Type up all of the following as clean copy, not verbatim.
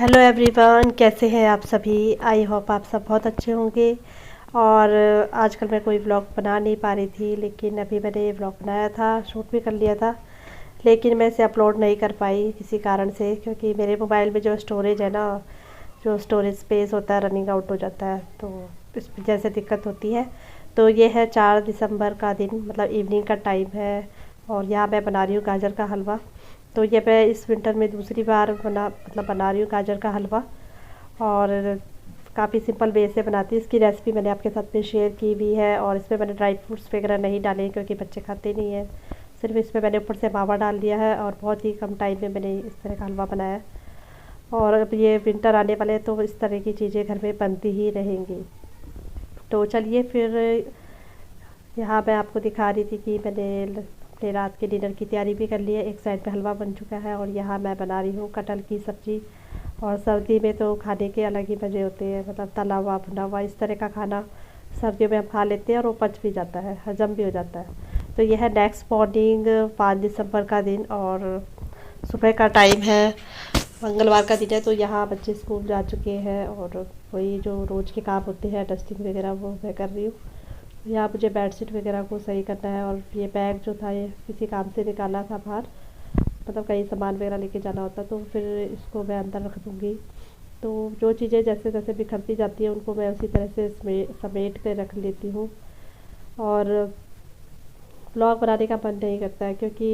Hello everyone, कैसे हैं आप सभी। आई होप आप सब बहुत अच्छे होंगे। और आजकल मैं कोई व्लॉग बना नहीं पा रही थी, लेकिन अभी मैंने व्लॉग बनाया था, शूट भी कर लिया था, लेकिन मैं इसे अपलोड नहीं कर पाई किसी कारण से, क्योंकि मेरे मोबाइल में जो स्टोरेज है ना, जो स्टोरेज स्पेस होता है रनिंग आउट हो जाता है, तो इस वजह से दिक्कत होती है। तो ये है 4 दिसंबर का दिन, मतलब इवनिंग का टाइम है, और यहाँ मैं बना रही हूँ गाजर का हलवा। तो ये मैं इस विंटर में दूसरी बार बना रही हूँ गाजर का हलवा, और काफ़ी सिंपल वे से बनाती हूँ। इसकी रेसिपी मैंने आपके साथ में शेयर की भी है, और इसमें मैंने ड्राई फ्रूट्स वगैरह नहीं डाले क्योंकि बच्चे खाते नहीं हैं। सिर्फ इसमें मैंने ऊपर से मावा डाल दिया है, और बहुत ही कम टाइम में मैंने इस तरह का हलवा बनाया है। और अब ये विंटर आने वाले हैं, तो इस तरह की चीज़ें घर में बनती ही रहेंगी। तो चलिए फिर, यहाँ मैं आपको दिखा रही थी कि मैंने अपने रात के डिनर की तैयारी भी कर ली है। एक साइड पे हलवा बन चुका है, और यहाँ मैं बना रही हूँ कटहल की सब्ज़ी। और सर्दी में तो खाने के अलग ही मज़े होते हैं, मतलब तला हुआ भुना हुआ इस तरह का खाना सर्दियों में हम खा लेते हैं, और वो पच भी जाता है, हजम भी हो जाता है। तो यह है नेक्स्ट मॉर्निंग 5 दिसंबर का दिन, और सुबह का टाइम है, मंगलवार का दिन है। तो यहाँ बच्चे स्कूल जा चुके हैं, और वही जो रोज़ के काम होते हैं डस्टिंग वगैरह वो मैं कर रही हूँ। यहाँ मुझे बेडशीट वगैरह को सही करना है, और ये बैग जो था ये किसी काम से निकाला था बाहर, मतलब कहीं सामान वगैरह लेके जाना होता, तो फिर इसको मैं अंदर रख दूँगी। तो जो चीज़ें जैसे जैसे बिखरती जाती हैं उनको मैं उसी तरह से समेट कर रख लेती हूँ। और ब्लॉग बनाने का मन नहीं करता है, क्योंकि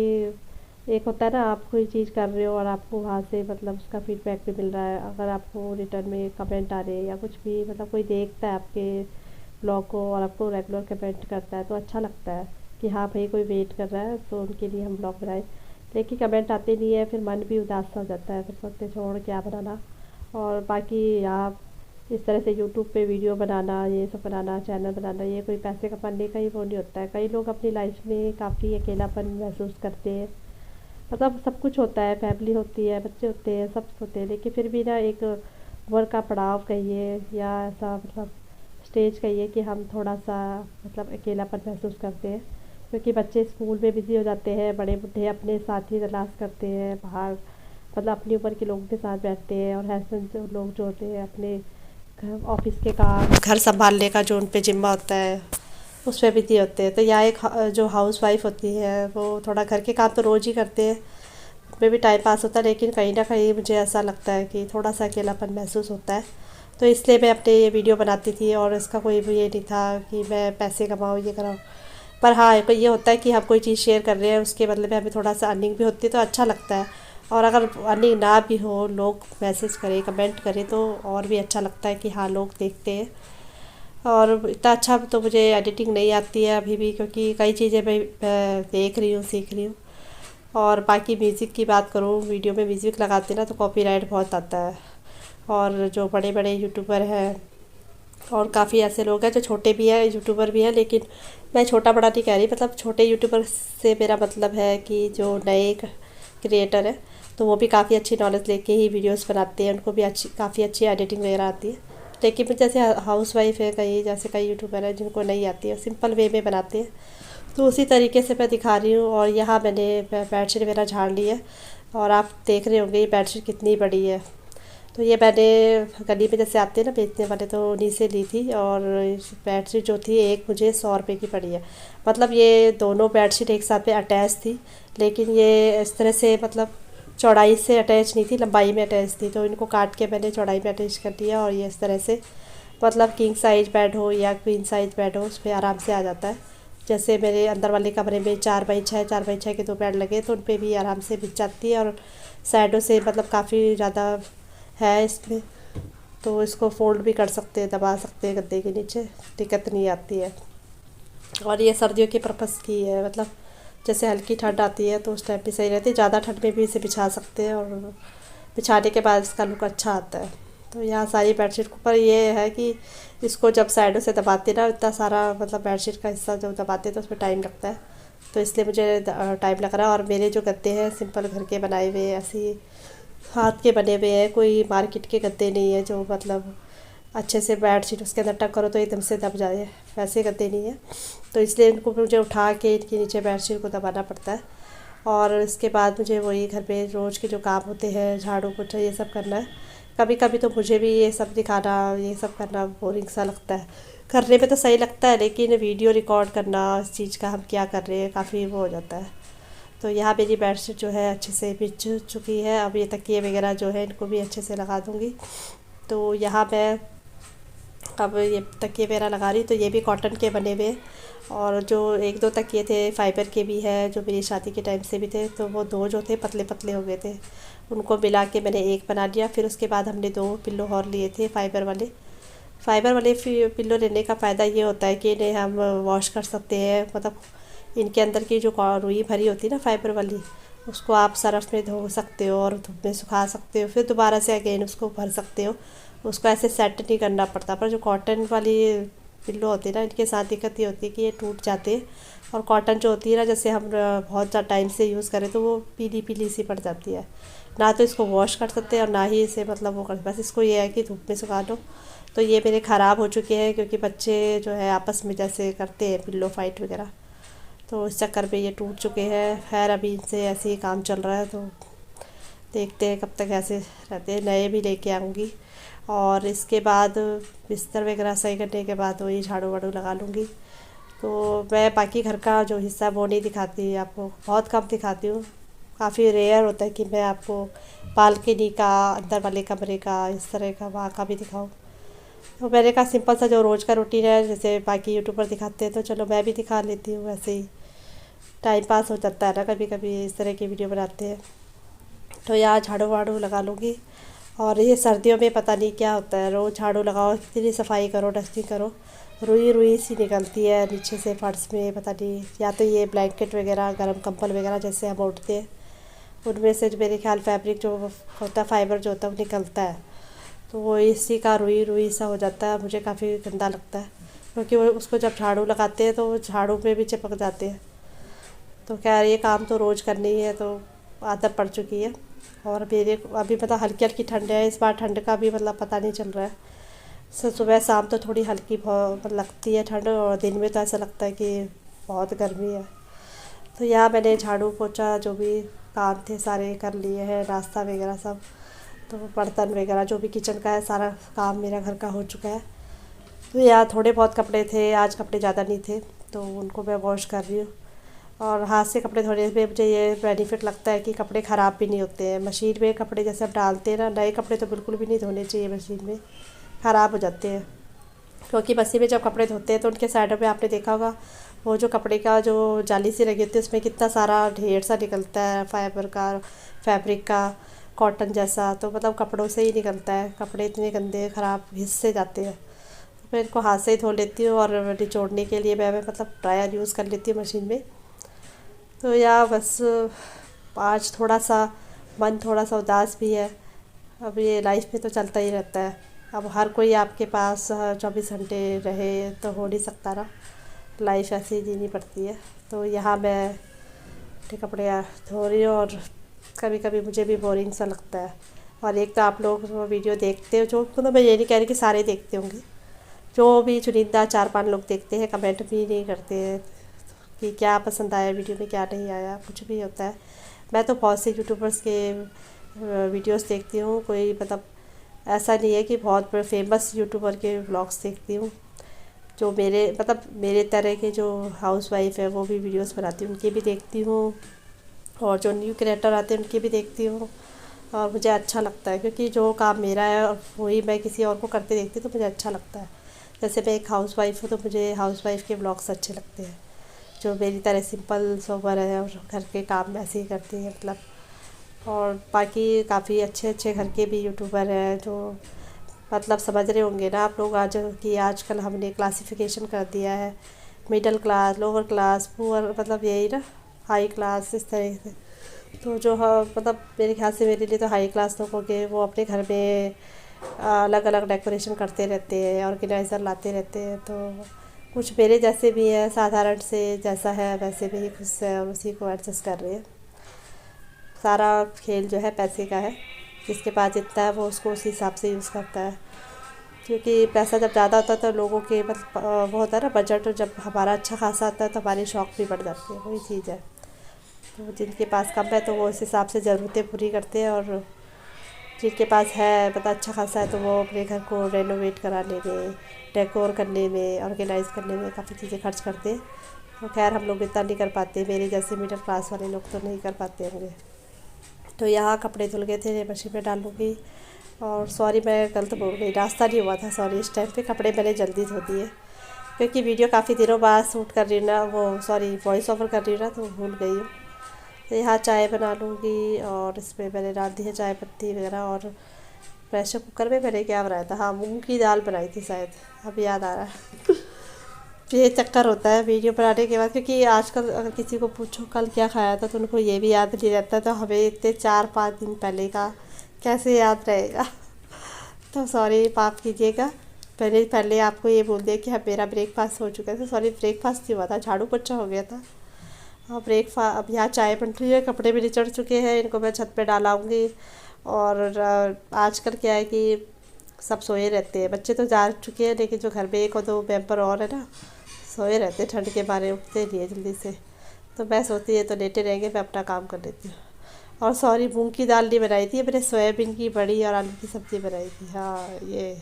एक होता है ना, आप कोई चीज़ कर रहे हो और आपको वहाँ से मतलब उसका फीडबैक भी मिल रहा है, अगर आपको रिटर्न में कमेंट आ रहे हैं या कुछ भी, मतलब कोई देखता है आपके ब्लॉग को और आपको रेगुलर कमेंट करता है, तो अच्छा लगता है कि हाँ भाई कोई वेट कर रहा है, तो उनके लिए हम ब्लॉग बनाए। लेकिन कमेंट आते नहीं है, फिर मन भी उदास सा हो जाता है, फिर सोचते छोड़ क्या बनाना। और बाकी यहाँ इस तरह से यूट्यूब पे वीडियो बनाना, ये सब बनाना, चैनल बनाना, ये कोई पैसे कमाने का ही वो नहीं होता है। कई लोग अपनी लाइफ में काफ़ी अकेलापन महसूस करते हैं, मतलब सब कुछ होता है, फैमिली होती है, बच्चे होते हैं, सब होते हैं, लेकिन फिर भी ना एक उम्र का पड़ाव कहिए या ऐसा मतलब स्टेज कहिए कि हम थोड़ा सा मतलब अकेलापन महसूस करते हैं, क्योंकि बच्चे स्कूल में बिज़ी हो जाते हैं, बड़े बूढ़े अपने साथी तलाश करते हैं बाहर, मतलब अपनी उम्र के लोगों के साथ बैठते हैं, और हस्बैंड जो लोग जो होते हैं अपने ऑफिस के काम, घर संभालने का जो उन पे जिम्मा होता है उस पर बिजी होते हैं। तो यहाँ एक जो हाउस वाइफ होती है वो थोड़ा घर के काम तो रोज़ ही करते हैं, उसमें भी टाइम पास होता है, लेकिन कहीं ना कहीं मुझे ऐसा लगता है कि थोड़ा सा अकेलापन महसूस होता है। तो इसलिए मैं अपने ये वीडियो बनाती थी, और इसका कोई भी ये नहीं था कि मैं पैसे कमाऊँ ये कराऊँ। पर हाँ, ये होता है कि हम कोई चीज़ शेयर कर रहे हैं, उसके बदले में हमें थोड़ा सा अर्निंग भी होती है, तो अच्छा लगता है। और अगर अर्निंग ना भी हो, लोग मैसेज करें, कमेंट करें, तो और भी अच्छा लगता है कि हाँ लोग देखते हैं। और इतना अच्छा तो मुझे एडिटिंग नहीं आती है अभी भी, क्योंकि कई चीज़ें मैं देख रही हूँ, सीख रही हूँ। और बाकी म्यूज़िक की बात करूँ, वीडियो में म्यूज़िक लगाते ना तो कॉपीराइट बहुत आता है। और जो बड़े बड़े यूट्यूबर हैं, और काफ़ी ऐसे लोग हैं जो छोटे भी हैं, यूट्यूबर भी हैं, लेकिन मैं छोटा बड़ा नहीं कह रही, मतलब छोटे यूट्यूबर से मेरा मतलब है कि जो नए क्रिएटर है, तो वो भी काफ़ी अच्छी नॉलेज लेके ही वीडियोस बनाते हैं, उनको भी अच्छी काफ़ी अच्छी एडिटिंग वगैरह आती है। लेकिन फिर जैसे हाउस वाइफ है, कई जैसे कई यूट्यूबर हैं जिनको नहीं आती है, सिंपल वे में बनाते हैं, तो उसी तरीके से मैं दिखा रही हूँ। और यहाँ मैंने बेडशीट वगैरह झाड़ ली है, और आप देख रहे होंगे ये बेडशीट कितनी बड़ी है। तो ये मैंने गली में जैसे आते हैं ना बेचने वाले, तो उन्हीं से ली थी। और बेडशीट जो थी एक मुझे 100 रुपये की पड़ी है, मतलब ये दोनों बेडशीट एक साथ में अटैच थी, लेकिन ये इस तरह से मतलब चौड़ाई से अटैच नहीं थी, लंबाई में अटैच थी, तो इनको काट के मैंने चौड़ाई में अटैच कर दिया। और ये इस तरह से मतलब किंग साइज बेड हो या क्वीन साइज बेड हो, उस पर आराम से आ जाता है। जैसे मेरे अंदर वाले कमरे में 4x6 के 2 बेड लगे, तो उन पर भी आराम से बिछ जाती है। और साइडों से मतलब काफ़ी ज़्यादा है इसमें, तो इसको फोल्ड भी कर सकते हैं, दबा सकते हैं गद्दे के नीचे, दिक्कत नहीं आती है। और ये सर्दियों के पर्पज़ की है, मतलब जैसे हल्की ठंड आती है तो उस टाइम पे सही रहती है, ज़्यादा ठंड में भी इसे बिछा सकते हैं, और बिछाने के बाद इसका लुक अच्छा आता है। तो यहाँ सारी बेडशीट के ऊपर ये है कि इसको जब साइडों से दबाते ना, इतना सारा मतलब बेडशीट का हिस्सा जब दबाते तो उसमें टाइम लगता है, तो इसलिए मुझे टाइम लग रहा है। और मेरे जो गद्दे हैं सिंपल घर के बनाए हुए ऐसे ही हाथ के बने हुए हैं, कोई मार्केट के गद्दे नहीं है जो मतलब अच्छे से बेडशीट उसके अंदर टक करो तो एकदम से दब जाए, वैसे गद्दे नहीं है। तो इसलिए इनको मुझे उठा के इनके नीचे बेडशीट को दबाना पड़ता है। और इसके बाद मुझे वही घर पे रोज़ के जो काम होते हैं, झाड़ू पोछा ये सब करना है। कभी कभी तो मुझे भी ये सब दिखाना, ये सब करना बोरिंग सा लगता है। करने में तो सही लगता है, लेकिन वीडियो रिकॉर्ड करना इस चीज़ का, हम क्या कर रहे हैं, काफ़ी वो हो जाता है। तो यहाँ मेरी बेडशीट जो है अच्छे से बिछ चुकी है। अब ये तकिए वगैरह जो है इनको भी अच्छे से लगा दूँगी। तो यहाँ मैं अब ये तकिए वगैरह लगा रही, तो ये भी कॉटन के बने हुए हैं। और जो एक दो तकिए थे फाइबर के भी है, जो मेरी शादी के टाइम से भी थे, तो वो दो जो थे पतले पतले हो गए थे, उनको मिला के मैंने एक बना लिया। फिर उसके बाद हमने दो पिल्लो और लिए थे फाइबर वाले। फाइबर वाले पिल्लो लेने का फ़ायदा ये होता है कि इन्हें हम वॉश कर सकते हैं, मतलब इनके अंदर की जो रुई भरी होती है ना फाइबर वाली, उसको आप सरफ में धो सकते हो और धूप में सुखा सकते हो, फिर दोबारा से अगेन उसको भर सकते हो। उसको ऐसे सेट नहीं करना पड़ता। पर जो कॉटन वाली पिल्लो होती है ना, इनके साथ दिक्कत ये होती है कि ये टूट जाते हैं। और कॉटन जो होती है ना, जैसे हम बहुत ज़्यादा टाइम से यूज़ करें तो वो पीली पीली सी पड़ जाती है। ना तो इसको वॉश कर सकते हैं और ना ही इसे मतलब वो कर, बस इसको ये है कि धूप में सुखा लो। तो ये मेरे ख़राब हो चुके हैं, क्योंकि बच्चे जो है आपस में जैसे करते हैं पिल्लो फाइट वगैरह, तो इस चक्कर में ये टूट चुके हैं। खैर अभी इनसे ऐसे ही काम चल रहा है, तो देखते हैं कब तक ऐसे रहते हैं। नए भी लेके आऊँगी। और इसके बाद बिस्तर वगैरह सही करने के बाद वही झाड़ू वाड़ू लगा लूँगी। तो मैं बाकी घर का जो हिस्सा वो नहीं दिखाती आपको, बहुत कम दिखाती हूँ। काफ़ी रेयर होता है कि मैं आपको बालकनी का, अंदर वाले कमरे का, इस तरह का वहाँ का भी दिखाऊँ। तो मैंने कहा सिंपल सा जो रोज़ का रूटीन है, जैसे बाकी यूट्यूबर दिखाते हैं, तो चलो मैं भी दिखा लेती हूँ। वैसे ही टाइम पास हो जाता है ना, कभी कभी इस तरह की वीडियो बनाते हैं। तो यहाँ झाड़ू वाड़ू लगा लूँगी। और ये सर्दियों में पता नहीं क्या होता है, रोज़ झाड़ू लगाओ, कितनी सफाई करो, डस्टिंग करो, रुई रुई सी निकलती है नीचे से फर्श में। पता नहीं, या तो ये ब्लैंकेट वगैरह, गर्म कंबल वगैरह जैसे हम उठते हैं, उनमें से जो मेरे ख्याल फैब्रिक जो होता है, फाइबर जो होता है, वो निकलता है। तो वो इसी का रुई रुई सा हो जाता है। मुझे काफ़ी गंदा लगता है, क्योंकि वो उसको जब झाड़ू लगाते हैं तो वो झाड़ू में भी चिपक जाते हैं। तो क्या ये काम तो रोज़ करनी ही है, तो आदत पड़ चुकी है। और मेरे अभी मतलब हल्की हल्की ठंड है, इस बार ठंड का भी मतलब पता नहीं चल रहा है। सुबह शाम तो थोड़ी हल्की बहुत लगती है ठंड, और दिन में तो ऐसा लगता है कि बहुत गर्मी है। तो यहाँ मैंने झाड़ू पोछा जो भी काम थे सारे कर लिए हैं, नाश्ता वगैरह सब। तो बर्तन वगैरह जो भी किचन का है, सारा काम मेरा घर का हो चुका है। तो यहाँ थोड़े बहुत कपड़े थे, आज कपड़े ज़्यादा नहीं थे, तो उनको मैं वॉश कर रही हूँ। और हाथ से कपड़े धोने में मुझे ये बेनिफिट लगता है कि कपड़े ख़राब भी नहीं होते हैं। मशीन में कपड़े जैसे अब डालते हैं ना, नए कपड़े तो बिल्कुल भी नहीं धोने चाहिए मशीन में, ख़राब हो जाते हैं। क्योंकि मशीन में जब कपड़े धोते हैं तो उनके साइडों पे आपने देखा होगा, वो जो कपड़े का जो जाली सी लगी होती है, उसमें कितना सारा ढेर सा निकलता है फाइबर का, फैब्रिक का, कॉटन जैसा। तो मतलब कपड़ों से ही निकलता है, कपड़े इतने गंदे ख़राब घिस से जाते हैं। तो मैं इनको हाथ से ही धो लेती हूँ, और निचोड़ने के लिए मैं मतलब ड्रायर यूज़ कर लेती हूँ मशीन में। तो या बस आज थोड़ा सा मन थोड़ा सा उदास भी है। अब ये लाइफ में तो चलता ही रहता है। अब हर कोई आपके पास 24 घंटे रहे तो हो नहीं सकता ना, लाइफ ऐसे ही जीनी पड़ती है। तो यहाँ मैं अपने कपड़े धो रही हूँ, और कभी कभी मुझे भी बोरिंग सा लगता है। और एक तो आप लोग जो वीडियो देखते हो, जो तो मैं ये नहीं कह रही कि सारे देखते होंगे, जो भी चुनिंदा 4-5 लोग देखते हैं, कमेंट भी नहीं करते हैं कि क्या पसंद आया वीडियो में, क्या नहीं आया, कुछ भी होता है। मैं तो बहुत से यूट्यूबर्स के वीडियोस देखती हूँ, कोई मतलब ऐसा नहीं है कि बहुत फेमस यूट्यूबर के व्लॉग्स देखती हूँ। जो मेरे मतलब मेरे तरह के जो हाउसवाइफ है वो भी वीडियोस बनाती हूँ, उनकी भी देखती हूँ। और जो न्यू क्रिएटर आते हैं उनकी भी देखती हूँ। और मुझे अच्छा लगता है, क्योंकि जो काम मेरा है और वही मैं किसी और को करते देखती हूँ, तो मुझे अच्छा लगता है। जैसे मैं एक हाउसवाइफ हूँ, तो मुझे हाउसवाइफ के व्लॉग्स अच्छे लगते हैं, जो मेरी तरह सिंपल सोबर है और घर के काम ऐसे ही करती है मतलब। और बाकी काफ़ी अच्छे अच्छे घर के भी यूट्यूबर हैं, जो मतलब समझ रहे होंगे ना आप लोग आज कि आजकल हमने क्लासिफिकेशन कर दिया है, middle class, lower class, poor, मतलब यही ना, हाई क्लास, इस तरह से। तो जो मतलब मेरे ख्याल से मेरे लिए तो हाई क्लास लोग हो गए, वो अपने घर में अलग अलग डेकोरेशन करते रहते हैं, ऑर्गेनाइज़र लाते रहते हैं। तो कुछ मेरे जैसे भी हैं, साधारण से, जैसा है वैसे भी खुश है और उसी को एडजस्ट कर रहे हैं। सारा खेल जो है पैसे का है, जिसके पास जितना है वो उसको उसी हिसाब से यूज़ करता है। क्योंकि पैसा जब ज़्यादा होता है तो लोगों के मतलब वो होता है ना बजट, जब हमारा अच्छा खासा आता है तो हमारी शौक भी बढ़ जाती है, वही चीज़ है। तो जिनके पास कम है तो वो इस हिसाब से ज़रूरतें पूरी करते हैं, और जिनके पास है पता अच्छा खासा है तो वो अपने घर को रेनोवेट कराने में, डेकोर करने में, ऑर्गेनाइज़ करने में काफ़ी चीज़ें खर्च करते हैं। तो खैर हम लोग इतना नहीं कर पाते, मेरे जैसे मिडिल क्लास वाले लोग तो नहीं कर पाते होंगे। तो यहाँ कपड़े धुल गए थे, मशीन में डालूँगी। और सॉरी मैं गलत बोल गई, नाश्ता नहीं हुआ था, सॉरी। इस टाइम पे कपड़े मैंने जल्दी धो दिए क्योंकि वीडियो काफ़ी दिनों बाद शूट कर रही हूँ ना, वो सॉरी वॉइस ओवर कर रही हूँ ना, तो भूल गई हूँ। तो यहाँ चाय बना लूँगी और इसमें मैंने डाल दी है चाय पत्ती वगैरह। और प्रेशर कुकर में मैंने क्या बनाया था, हाँ मूंग की दाल बनाई थी शायद, अब याद आ रहा है। ये चक्कर होता है वीडियो बनाने के बाद, क्योंकि आजकल अगर किसी को पूछो कल क्या खाया था तो उनको ये भी याद नहीं रहता, तो हमें इतने 4-5 दिन पहले का कैसे याद रहेगा। तो सॉरी माफ़ कीजिएगा, मैंने पहले आपको ये बोल दिया कि हाँ मेरा ब्रेकफास्ट हो चुका था। सॉरी ब्रेकफास्ट नहीं हुआ था, झाड़ू पोछा हो गया था। हाँ अब यहाँ चाय बन रही है, कपड़े भी निचड़ चुके हैं, इनको मैं छत पे डालाऊँगी। और आजकल क्या है कि सब सोए रहते हैं, बच्चे तो जा चुके हैं लेकिन जो घर में 1 और 2 मेंबर और है ना, सोए रहते हैं, ठंड के बारे उठते नहीं है जल्दी से। तो मैं सोचती है तो लेटे रहेंगे, मैं अपना काम कर लेती हूँ। और सॉरी मूंग की दाल नहीं बनाई थी, मैंने सोयाबीन की बड़ी और आलू की सब्ज़ी बनाई थी। हाँ ये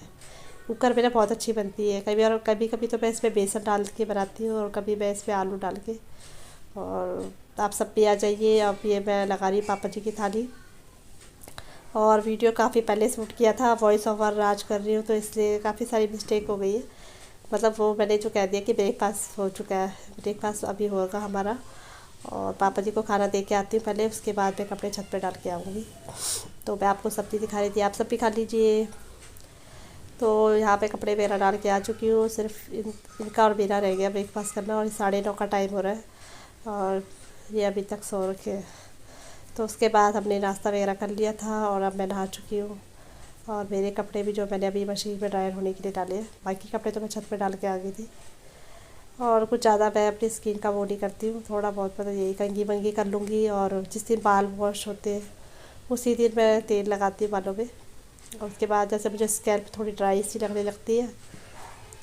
कुकर में ना बहुत अच्छी बनती है। कभी और कभी कभी तो मैं इसमें बेसन डाल के बनाती हूँ और कभी मैं इसमें आलू डाल के। और आप सब भी आ जाइए। अब ये मैं लगा रही पापा जी की थाली। और वीडियो काफ़ी पहले शूट किया था, वॉइस ओवर आज कर रही हूँ तो इसलिए काफ़ी सारी मिस्टेक हो गई है। मतलब वो मैंने जो कह दिया कि ब्रेकफास्ट हो चुका है, ब्रेकफास्ट अभी होगा हमारा। और पापा जी को खाना दे के आती हूँ पहले, उसके बाद मैं कपड़े छत पे डाल के आऊँगी। तो मैं आपको सब्ज़ी दिखा रही थी, आप सब भी खा लीजिए। तो यहाँ पे कपड़े मेरा डाल के आ चुकी हूँ, सिर्फ इनका और मेरा रह गया ब्रेकफास्ट करना। और 9:30 का टाइम हो रहा है और ये अभी तक सो रखे हैं। तो उसके बाद हमने नाश्ता वगैरह कर लिया था और अब मैं नहा चुकी हूँ। और मेरे कपड़े भी जो मैंने अभी मशीन में ड्रायर होने के लिए डाले हैं, बाकी कपड़े तो मैं छत पे डाल के आ गई थी। और कुछ ज़्यादा मैं अपनी स्किन का वो नहीं करती हूँ, थोड़ा बहुत मतलब यही कंघी वंगी कर लूँगी। और जिस दिन बाल वॉश होते हैं उसी दिन मैं तेल लगाती हूँ बालों में। और उसके बाद जैसे मुझे स्कैल्प थोड़ी ड्राई सी लगने लगती है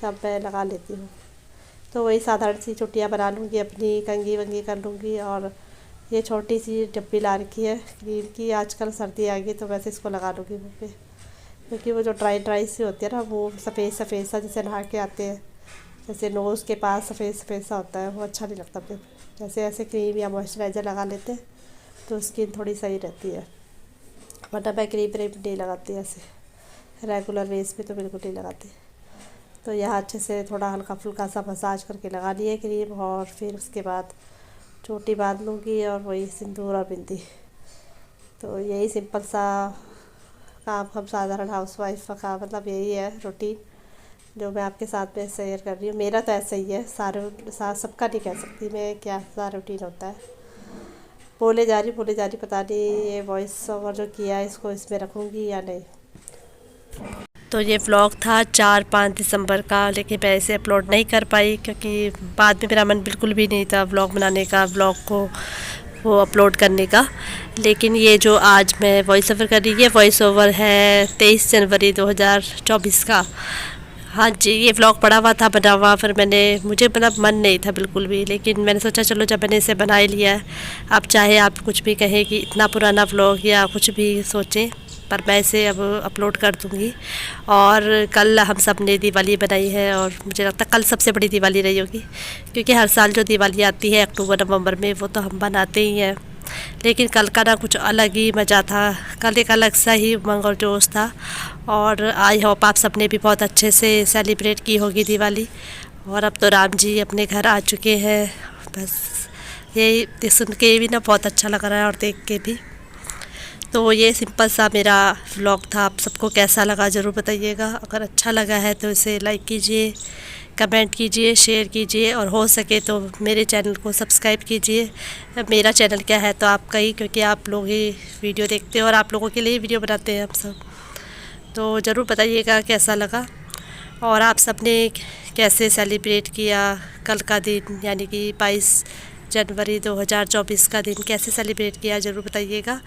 तब मैं लगा लेती हूँ। तो वही साधारण सी चुटियाँ बना लूँगी अपनी, कंघी वंगी कर लूँगी। और ये छोटी सी डब्बी ला रखी है क्रीम की, आजकल सर्दी आ गई तो वैसे इसको लगा लूँगी मुँह पे, क्योंकि वो जो ड्राई सी होती है ना, वो सफ़ेद सफ़ेद सा जैसे नहा के आते हैं, जैसे नोज़ के पास सफ़ेद सफ़ेद सा होता है, वो अच्छा नहीं लगता फिर। जैसे ऐसे क्रीम या मॉइस्चराइज़र लगा लेते हैं तो स्किन थोड़ी सही रहती है। वरना मैं क्रीम व्रीम नहीं लगाती ऐसे रेगुलर बेस पे, तो बिल्कुल नहीं लगाती। तो यहाँ अच्छे से थोड़ा हल्का फुल्का सा मसाज करके लगा लिए क्रीम। और फिर उसके बाद चोटी बांध लूँगी और वही सिंदूर और बिंदी। तो यही सिंपल सा काम हम साधारण हाउसवाइफ का काम, मतलब यही है रूटीन जो मैं आपके साथ में शेयर कर रही हूँ। मेरा तो ऐसा ही है, सबका नहीं कह सकती मैं क्या सा रूटीन होता है। बोले जा रही पता नहीं ये वॉइस ओवर जो किया है इसको इसमें रखूँगी या नहीं। तो ये व्लॉग था 4-5 दिसंबर का, लेकिन मैं इसे अपलोड नहीं कर पाई क्योंकि बाद में मेरा मन बिल्कुल भी नहीं था व्लॉग बनाने का, व्लॉग को वो अपलोड करने का। लेकिन ये जो आज मैं वॉइस ओवर कर रही हूँ, ये वॉइस ओवर है 23 जनवरी 2024 का। हाँ जी, ये व्लॉग पड़ा हुआ था बना हुआ, फिर मुझे मतलब मन नहीं था बिल्कुल भी, लेकिन मैंने सोचा चलो जब मैंने इसे बना ही लिया है, अब चाहे आप कुछ भी कहें कि इतना पुराना व्लॉग या कुछ भी सोचें, पर मैं इसे अब अपलोड कर दूँगी। और कल हम सब ने दिवाली बनाई है और मुझे लगता है कल सबसे बड़ी दिवाली रही होगी, क्योंकि हर साल जो दिवाली आती है अक्टूबर नवंबर में वो तो हम बनाते ही हैं, लेकिन कल का ना कुछ अलग ही मज़ा था। कल एक अलग सा ही उमंग और जोश था। और आई होप आप सब ने भी बहुत अच्छे से सेलिब्रेट की होगी दिवाली। और अब तो राम जी अपने घर आ चुके हैं, बस यही सुन के भी ना बहुत अच्छा लग रहा है और देख के भी। तो ये सिंपल सा मेरा व्लॉग था, आप सबको कैसा लगा ज़रूर बताइएगा। अगर अच्छा लगा है तो इसे लाइक कीजिए, कमेंट कीजिए, शेयर कीजिए और हो सके तो मेरे चैनल को सब्सक्राइब कीजिए। मेरा चैनल क्या है तो आपका ही, क्योंकि आप लोग ही वीडियो देखते हैं और आप लोगों के लिए वीडियो बनाते हैं हम सब। तो ज़रूर बताइएगा कैसा लगा और आप सब ने कैसे सेलिब्रेट किया कल का दिन, यानी कि 22 जनवरी 2024 का दिन कैसे सेलिब्रेट किया, ज़रूर बताइएगा।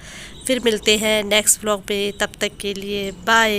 फिर मिलते हैं नेक्स्ट व्लॉग पे, तब तक के लिए बाय।